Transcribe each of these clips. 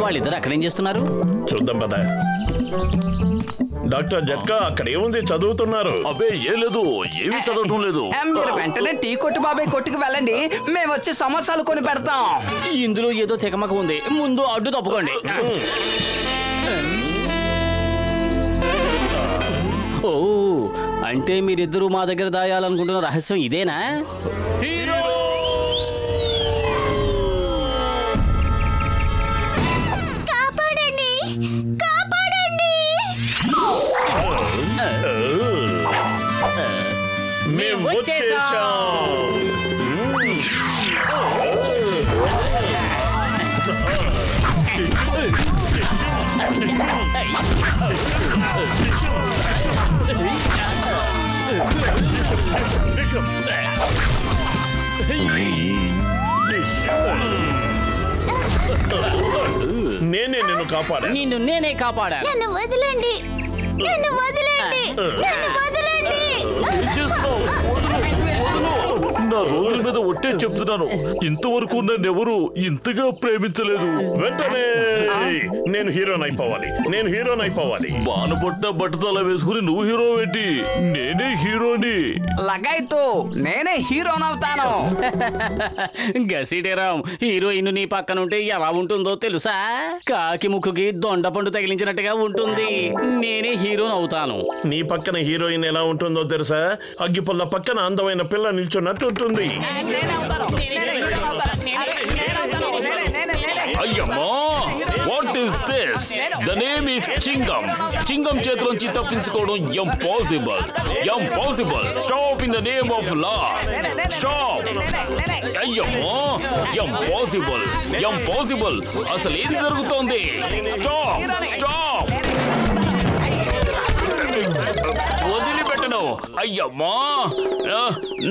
వాళ్ళిద్దరు అక్కడేం చేస్తున్నారు? చూద్దాం పద. డాక్టర్ జట్కా అక్కడ ఏముంది, చదువుతున్నారు? అబ్బే ఏం లేదు, ఏమీ చదవటం లేదు. మీరు వెంటనే టీ కొట్టు బాబాయ్ కొట్టుకు వెళ్ళండి, మేము వచ్చి సమోసాలు కొని పెడతాం. ఇందులో ఏదో తెగమక ఉంది, ముందు అడ్డు తప్పుకోండి. ఓ, అంటే మీరిద్దరూ మా దగ్గర దాయాలనుకుంటున్న రహస్యం ఇదేనా? హీరో కాపాడండి, కాపాడండి. మేము వచ్చేసాం. నేనే నిన్ను కాపాడా. నిన్ను నేనే కాపాడా. నన్ను వదలండి, నన్ను వదలండి, నన్ను వదలండి. నా రోజుల మీద ఒట్టే చెప్తున్నాను, ఇంతవరకు నన్నెవరు ఇంతగా ప్రేమించలేదు. వెంటనే నేను హీరోని అయిపోవాలి, నేను హీరోని అయిపోవాలి. బానపట్ట బట్టతల వేసుకుని నువ్వు హీరో ఏంటి? నేనే హీరోని. లగాయితూ నేనే హీరోనవుతాను. గసిటేరాం, హీరోయిన్ నీ పక్కన ఉంటే ఎలా ఉంటుందో తెలుసా? కాకి ముక్కుకి దొండపండు తగిలించినట్టుగా ఉంటుంది. నేనే హీరోని అవుతాను. నీ పక్కన హీరోయిన్ ఎలా ఉంటుందో తెలుసా? అగ్గిపుల్ల పక్కన అందమైన పిల్ల నిల్చున్నట్టు ఉంటుంది. అయ్యమ్మా, what is this? The name is Chingam. Chingam చేతిలోంచి తప్పించుకోవడం impossible, impossible. Stop in the name of law, stop. అయ్యమ్మా, ఇంపాసిబుల్, ఇంపాసిబుల్. అసలు ఏం జరుగుతోంది? Stop, stop. వదిలిపెట్టను. అయ్యమ్మా,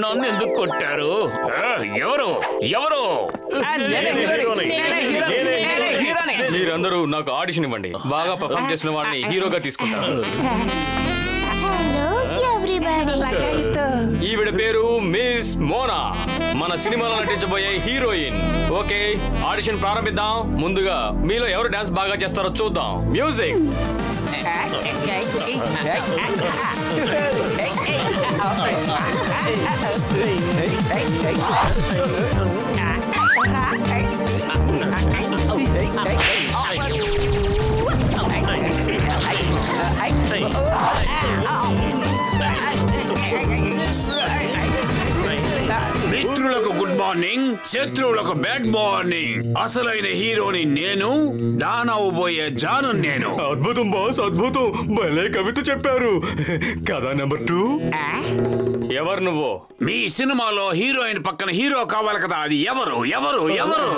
నన్ను ఎందుకు కొట్టారు? ఎవరు ఎవరు? మీరందరూ నాకు ఆడిషన్ ఇవ్వండి, బాగా పర్ఫార్మ్ చేసిన వాడిని హీరోగా తీసుకుంటాను. Hello everybody. ఈవిడ పేరు మిస్ మోనా, మన సినిమాలో నటించబోయే హీరోయిన్. ఓకే, ఆడిషన్ ప్రారంభిద్దాం. ముందుగా మీలో ఎవరు డాన్స్ బాగా చేస్తారో చూద్దాం. మ్యూజిక్. మిత్రులకు గుడ్ మార్నింగ్, శత్రువులకు బ్యాడ్ మార్నింగ్. అసలైన హీరోని నేను, డాన్ అవబోయే జాను నేను. అద్భుతం బాస్, అద్భుతం. భలే కవిత చెప్పారు. కథ నెంబర్ 2. ఎవరు నువ్వు? మీ సినిమాలో హీరోయిన్ పక్కన హీరో కావాలి కదా, అది ఎవరు ఎవరు ఎవరు?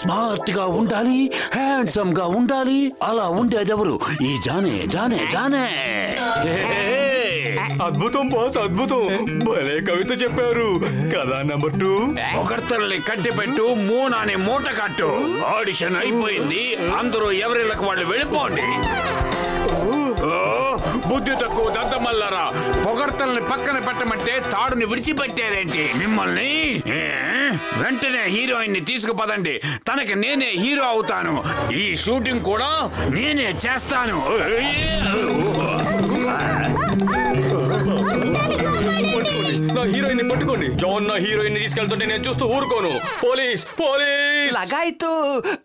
స్మార్ట్ గా ఉండాలి, హ్యాండ్సమ్ గా ఉండాలి, అలా ఉండేది ఎవరు? ఈ జానే జానే జానే. అద్భుతం బాస్, అద్భుతం. భలే కవిత చెప్పారు. కథ నెంబర్ 2. ఒకరితల్ని కట్టి పెట్టు, మూనాని మూట కట్టు. ఆడిషన్ అయిపోయింది, అందరూ ఎవరిళ్ళకి వాళ్ళు వెళ్ళిపోండి. బుద్ధి తక్కువ దద్దమల్లరా, పొగడ్తల్ని పక్కన పెట్టమంటే తాడుని విడిచిపెట్టారేంటి మిమ్మల్ని? వెంటనే హీరోయిన్ ని తీసుకుపదండి, తనకి నేనే హీరో అవుతాను. ఈ షూటింగ్ కూడా నేనే చేస్తాను. నా హీరోయిన్ ని పట్టుకోండి. జాన్ నా హీరోయిన్ ని తీసుకెళ్తుంటే నేను చూస్తూ ఊరుకోను. Police, police. లగాయితూ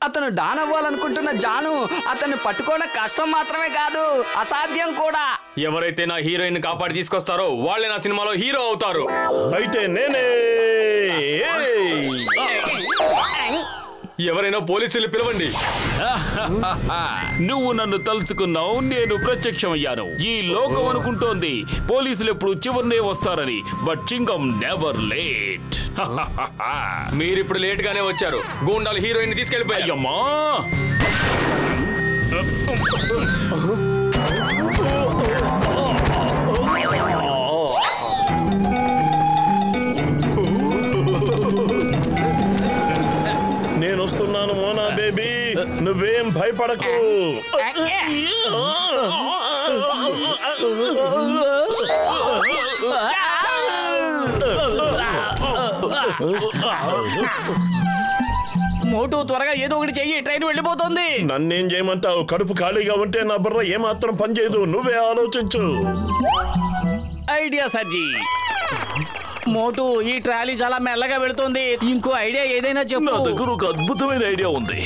అతను డాన్ అవ్వాలనుకుంటున్న జాను, అతన్ని పట్టుకోవడం కష్టం మాత్రమే కాదు, అసాధ్యం కూడా. ఎవరైతే నా హీరోయిన్ ని కాపాడి తీసుకొస్తారో వాళ్ళే నా సినిమాలో హీరో అవుతారు. అయితే నేనే. ఎవరైనా పోలీసులు పిలవండి. నువ్వు నన్ను తలుచుకున్నావు, నేను ప్రత్యక్షమయ్యాను. ఈ లోకం అనుకుంటోంది పోలీసులు ఎప్పుడు చివరినే వస్తారని, బట్ చింగం నెవర్ లేట్. మీరిప్పుడు లేట్ గానే వచ్చారు. గూండాలు హీరోయిన్ ని తీసుకెళ్లిపోయారు. అయ్యమ్మా, నేను వస్తున్నాను మోనా బేబీ, నువ్వేం భయపడకు. మోటు త్వరగా ఏదో ఒకటి చెయ్యి, ట్రైన్ వెళ్ళిపోతుంది. నన్నేం చేయమంటావు? కడుపు ఖాళీగా ఉంటే నా బుర్ర ఏమాత్రం పనిచేయదు. నువ్వే ఆలోచించు. ఐడియా సజ్జీ. మోటు, ఈ ట్రాలీ చాలా మెల్లగా వెళుతుంది. ఇంకో ఐడియా ఏదైనా నా చెప్పు. దగ్గర ఒక అద్భుతమైన ఐడియా ఉంది.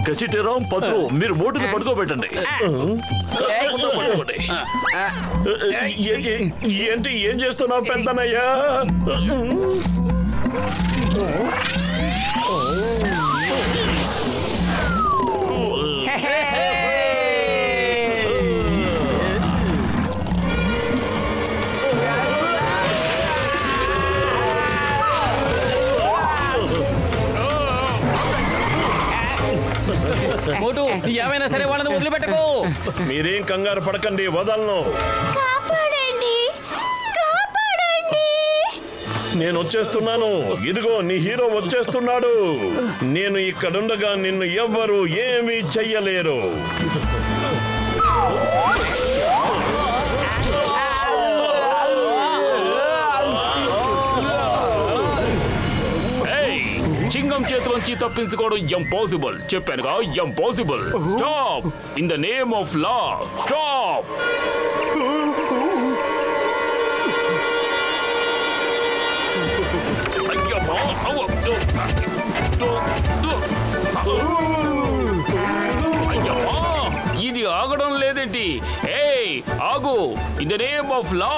కసిటేరాం పత్రు, మీరు మోటుని పడుకోబెట్టండి. పడుకోండి. ఏంటి ఏం చేస్తున్నావు పెద్దనయ్యా? మోటు, ఏమైనా సరే వాళ్ళని వదిలిపెట్టకు. మీరేం కంగారు పడకండి, వదలను. కాపాడండి, కాపాడండి. నేను వచ్చేస్తున్నాను. ఇదిగో నీ హీరో వచ్చేస్తున్నాడు. నేను ఇక్కడుండగా నిన్ను ఎవ్వరూ ఏమీ చెయ్యలేరు. చింగం చేతిలోంచి తప్పించుకోవడం ఇంపాసిబుల్. చెప్పానుగా, impossible. Stop in the name of law. Stop. ఇది ఆగడం లేదేంటి? ఏయ్ ఆగు! ఇన్ ద నేమ్ ఆఫ్ లా,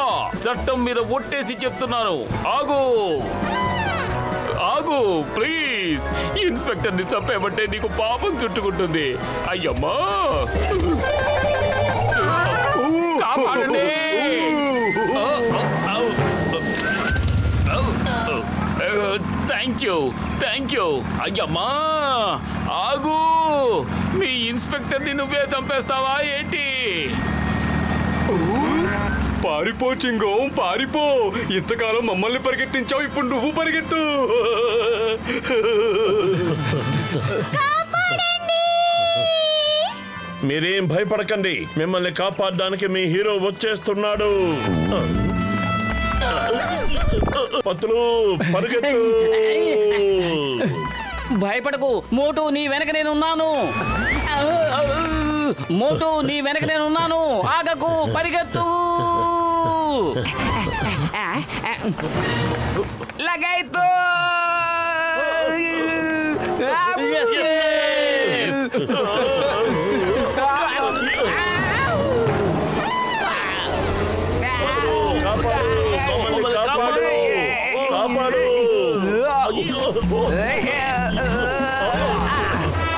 చట్టం మీద ఒట్టేసి చెప్తున్నాను, ఆగు ఆగు ప్లీజ్. ఇన్స్పెక్టర్ ని చంపేమంటే నీకు పాపం చుట్టుకుంటుంది. అయ్యమ్మా, కాపాడండి. Thank you. అయ్యమ్మా ఆగు. మీ ఇన్స్పెక్టర్ ని నువ్వే చంపేస్తావా ఏంటి? పారిపో చింగం, పారిపో. ఇంతకాలం మమ్మల్ని పరిగెత్తించావు, ఇప్పుడు నువ్వు పరిగెత్తు. మీరేం భయపడకండి. మిమ్మల్ని కాపాడడానికి మీ హీరో వచ్చేస్తున్నాడు. పత్తులు పరిగెత్తు. భయపడకు మోటు, నీ వెనక నేనున్నాను. మోటు, నీ వెనక నేనున్నాను. ఆగకు, పరిగెత్తు. లగైతో కాపాడు.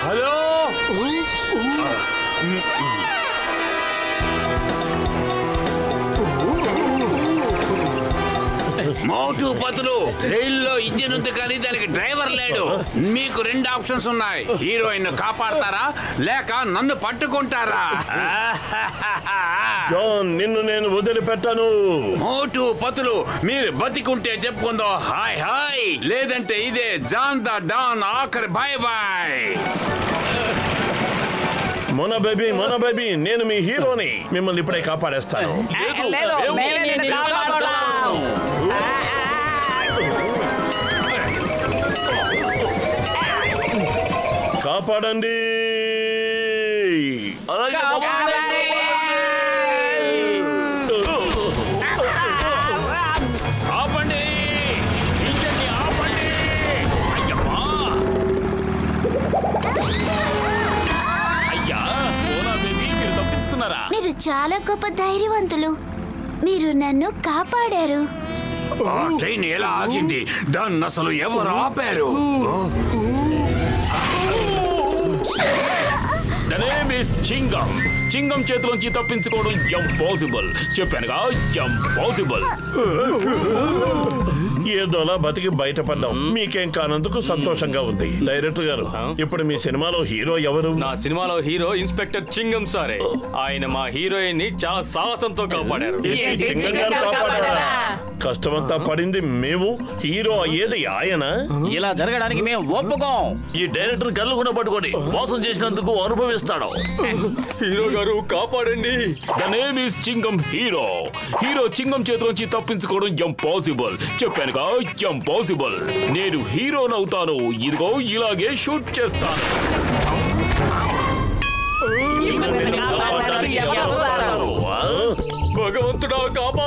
హలో, మోటు పతులు, రైల్లో ఇంజిన్ ఉంది కానీ దానికి డ్రైవర్ లేడు. మీకు 2 ఆప్షన్స్ ఉన్నాయి. హీరోయిన్ కాపాడతారా లేక నన్ను పట్టుకుంటారా? జాన్, నిన్ను నేను వదిలిపెట్టాను. మోటు పతులు, మీరు బతికుంటే చెప్పుకుందో హాయ్ హాయ్, లేదంటే ఇదే జాన్ ద డాన్ ఆఖరి బాయ్ బాయ్. మన బేబీ, నేను మీ హీరోని. మిమ్మల్ని ఇప్పుడే కాపాడేస్తాను. కాపాడండి. ఆపండి, ఇంజన్ని ఆపండి. అయ్యమ్మా, అయ్యా ఓనా బేబీ, మీరు తప్పించుకున్నారా? మీరు చాలా గొప్ప ధైర్యవంతులు. మీరు నన్ను కాపాడారు. ఆ ట్రైన్ ఎలా ఆగింది? దాన్ని అసలు ఎవరు ఆపారు? The name is చింగం. చింగం చేతిలోంచి తప్పించుకోవడం ఇంపాసిబుల్. చెప్పానుగా, ఇంపాసిబుల్. ఏదోలా బతికి బయటపడ్డాం. మీకేం కానందుకు సంతోషంగా ఉంది. డైరెక్టర్ గారు, ఇప్పుడు మీ సినిమాలో హీరో ఎవరు? నా సినిమాలో హీరో ఇన్స్పెక్టర్ చింగం సారే. ఆయన మా హీరోయిన్ ని చాలా సాహసంతో కాపాడారు. చింగం గారు కాపాడారా? కష్టమంతా పడింది మేము, హీరో అయ్యేది ఆయన. ఇలా జరగడానికి మేము ఒప్పుకోం. ఈ డైరెక్టర్ కళ్ళు కూడా పట్టుకొని మోసం చేసినందుకు అనుభవిస్తాడు. హీరో గారు కాపాడండి. The name is Chingam hero. Hero Chingam చేతిలోంచి తప్పించుకోవడం ఇంపాసిబుల్. చెప్పానుగా, ఇంపాసిబుల్. నేను హీరోనవుతాను. ఇదిగో ఇలాగే షూట్ చేస్తాను. భగవంతుడా కాపాడు.